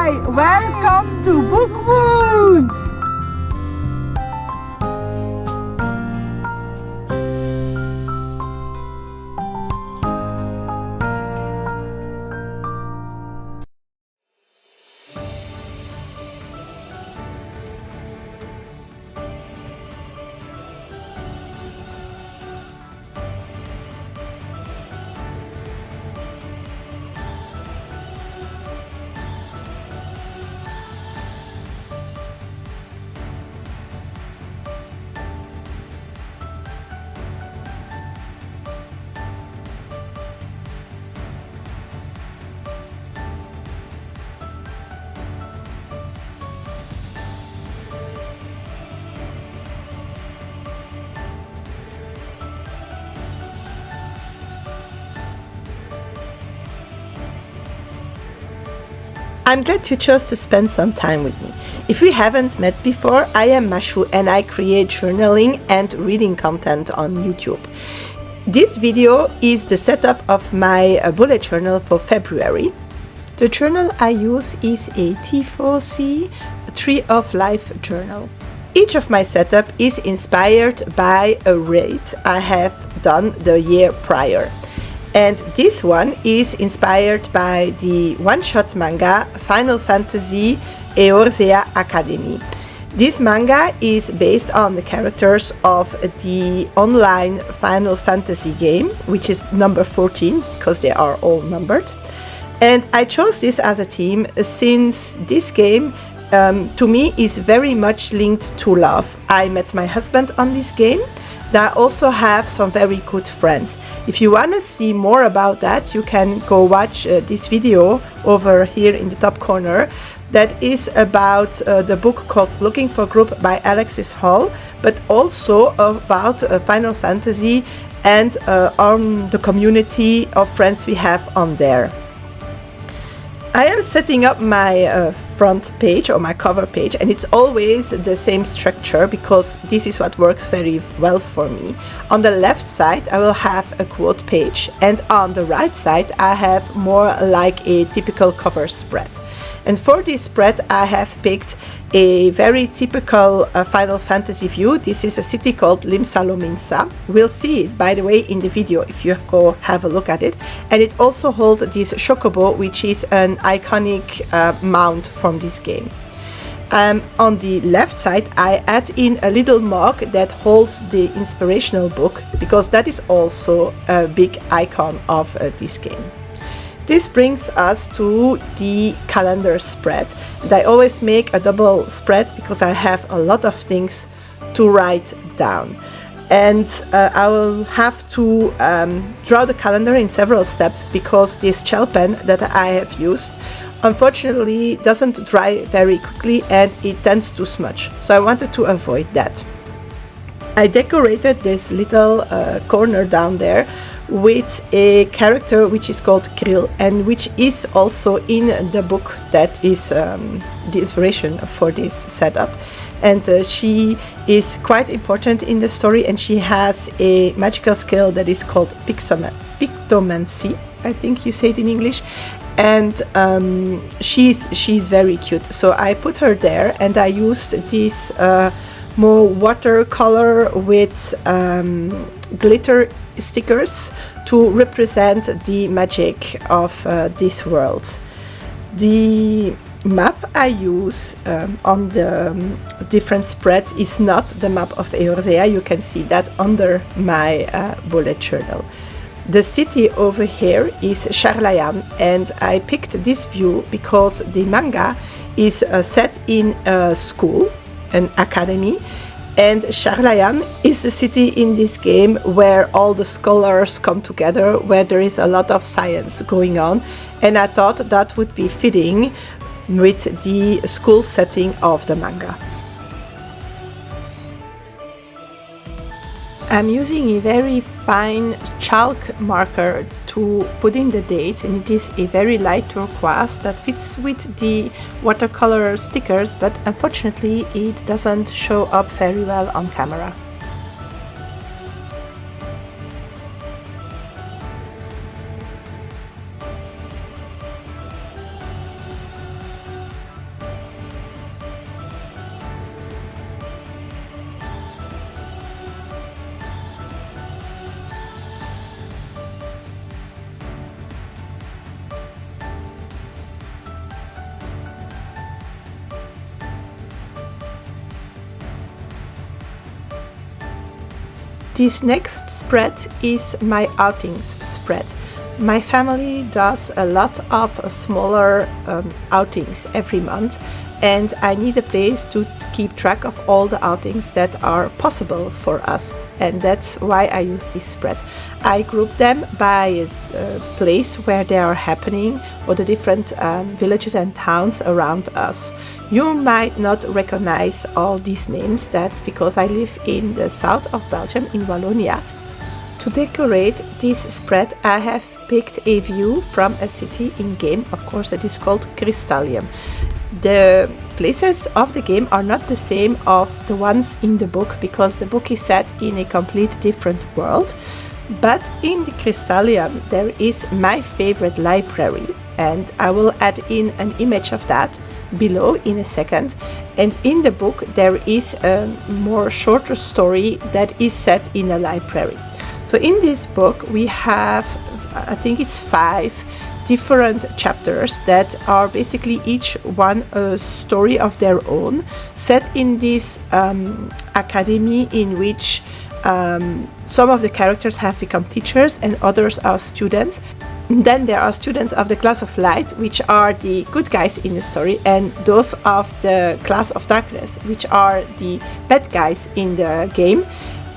Hi, welcome to Book Wound! I'm glad you chose to spend some time with me. If we haven't met before, I am Mashou and I create journaling and reading content on YouTube. This video is the setup of my bullet journal for February. The journal I use is a T4C Tree of Life journal. Each of my setup is inspired by a raid I have done the year prior. And this one is inspired by the one-shot manga Final Fantasy Eorzea Academy. This manga is based on the characters of the online Final Fantasy game, which is number 14, because they are all numbered. And I chose this as a theme since this game to me is very much linked to love. I met my husband on this game. I also have some very good friends. If you want to see more about that, you can go watch this video over here in the top corner. That is about the book called Looking for Group by Alexis Hall, but also about Final Fantasy and on the community of friends we have on there. I am setting up my front page or my cover page, and it's always the same structure because this is what works very well for me. On the left side I will have a quote page, and on the right side I have more like a typical cover spread. And for this spread I have picked a very typical Final Fantasy view. This is a city called Limsa-Lominsa. We'll see it, by the way, in the video if you go have a look at it. And it also holds this chocobo, which is an iconic mount from this game. On the left side I add in a little mug that holds the inspirational book, because that is also a big icon of this game. This brings us to the calendar spread. And I always make a double spread because I have a lot of things to write down. And I will have to draw the calendar in several steps because this gel pen that I have used unfortunately doesn't dry very quickly and it tends to smudge. So I wanted to avoid that. I decorated this little corner down there with a character which is called Krill, and which is also in the book that is the inspiration for this setup. And she is quite important in the story, and she has a magical skill that is called pictomancy, I think you say it in English. And she's very cute, so I put her there, and I used this more watercolor with glitter stickers to represent the magic of this world. The map I use on the different spreads is not the map of Eorzea. You can see that under my bullet journal. The city over here is Charlayan, and I picked this view because the manga is set in a school, an academy. And Charlayan is the city in this game where all the scholars come together, where there is a lot of science going on. And I thought that would be fitting with the school setting of the manga. I'm using a very fine chalk marker to put in the dates, and it is a very light turquoise that fits with the watercolor stickers, but unfortunately it doesn't show up very well on camera. This next spread is my outings spread. My family does a lot of smaller outings every month, and I need a place to keep track of all the outings that are possible for us, and that's why I use this spread. I group them by a place where they are happening, or the different villages and towns around us. You might not recognize all these names. That's because I live in the south of Belgium, in Wallonia. To decorate this spread, I have picked a view from a city in game, of course, that is called Crystallium. The places of the game are not the same of the ones in the book, because the book is set in a complete different world. But in the Crystallium there is my favorite library, and I will add in an image of that below in a second. And in the book there is a more shorter story that is set in a library. So in this book we have, I think it's 5 different chapters that are basically each one a story of their own, set in this academy in which some of the characters have become teachers and others are students. Then there are students of the class of light, which are the good guys in the story, and those of the class of darkness, which are the bad guys in the game.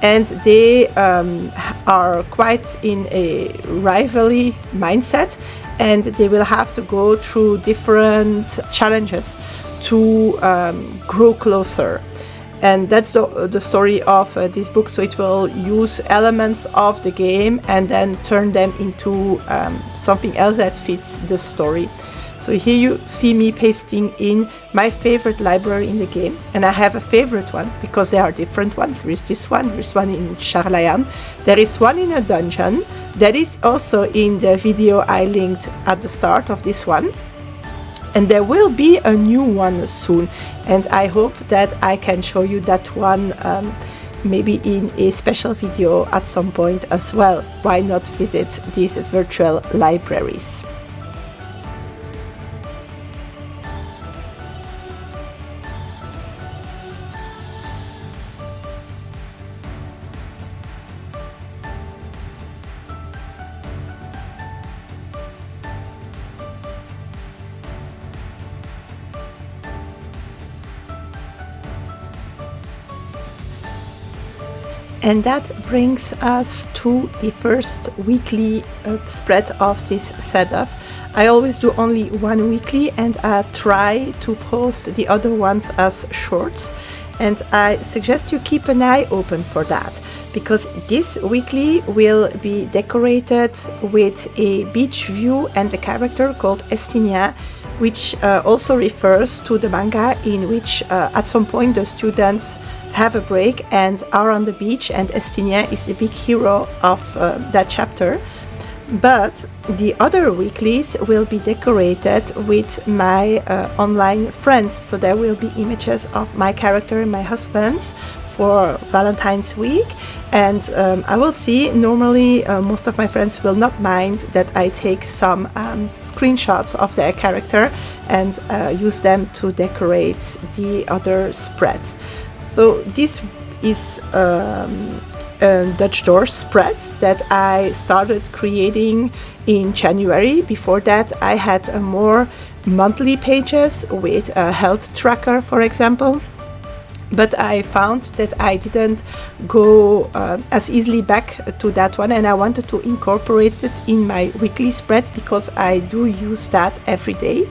And they are quite in a rivalry mindset, and they will have to go through different challenges to grow closer. And that's the story of this book. So it will use elements of the game and then turn them into something else that fits the story. So here you see me pasting in my favorite library in the game, and I have a favorite one because there are different ones. There is this one, there is one in Charlayan, there is one in a dungeon, that is also in the video I linked at the start of this one. And there will be a new one soon, and I hope that I can show you that one maybe in a special video at some point as well. Why not visit these virtual libraries? And that brings us to the first weekly spread of this setup. I always do only one weekly, and I try to post the other ones as shorts. And I suggest you keep an eye open for that, because this weekly will be decorated with a beach view and a character called Estinia, which also refers to the manga in which at some point the students have a break and are on the beach, and Estinia is the big hero of that chapter. But the other weeklies will be decorated with my online friends, so there will be images of my character and my husband's for Valentine's week. And I will see, normally most of my friends will not mind that I take some screenshots of their character and use them to decorate the other spreads. So this is a Dutch door spread that I started creating in January. Before that I had more monthly pages with a health tracker, for example. But I found that I didn't go as easily back to that one, and I wanted to incorporate it in my weekly spread because I do use that every day.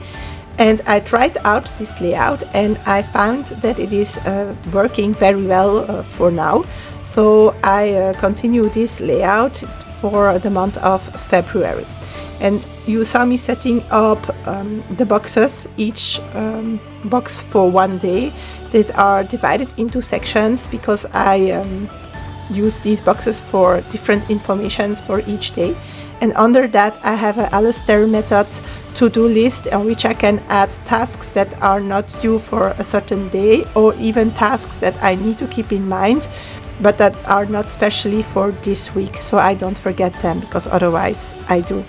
And I tried out this layout, and I found that it is working very well for now. So I continue this layout for the month of February. And you saw me setting up the boxes, each box for one day, that are divided into sections because I use these boxes for different informations for each day. And under that I have a Alistair method to-do list on which I can add tasks that are not due for a certain day, or even tasks that I need to keep in mind but that are not specially for this week, so I don't forget them, because otherwise I do.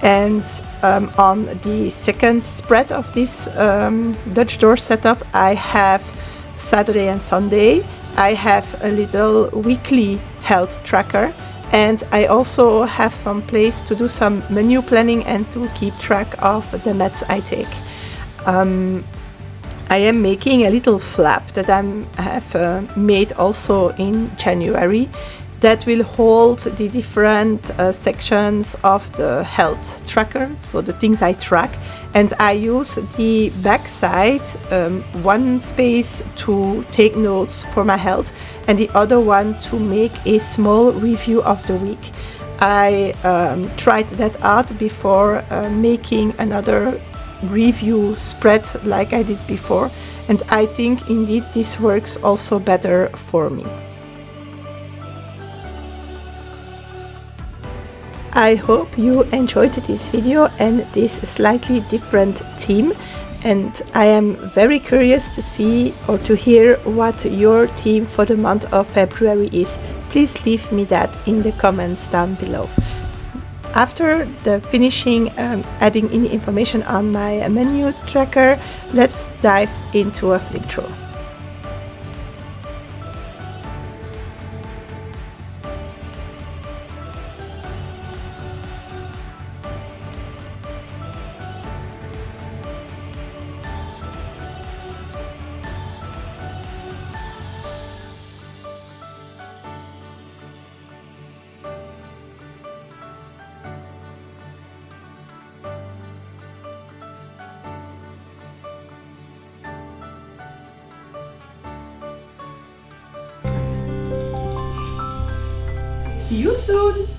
And on the second spread of this Dutch door setup I have Saturday and Sunday. I have a little weekly health tracker, and I also have some place to do some menu planning and to keep track of the meds I take. I am making a little flap that I have made also in January that will hold the different sections of the health tracker, so the things I track, and I use the back side, one space to take notes for my health and the other one to make a small review of the week. I tried that out before making another review spread like I did before, and I think indeed this works also better for me. I hope you enjoyed this video and this slightly different theme, and I am very curious to see or to hear what your theme for the month of February is. Please leave me that in the comments down below. After the finishing adding in information on my menu tracker, let's dive into a flip through. See you soon!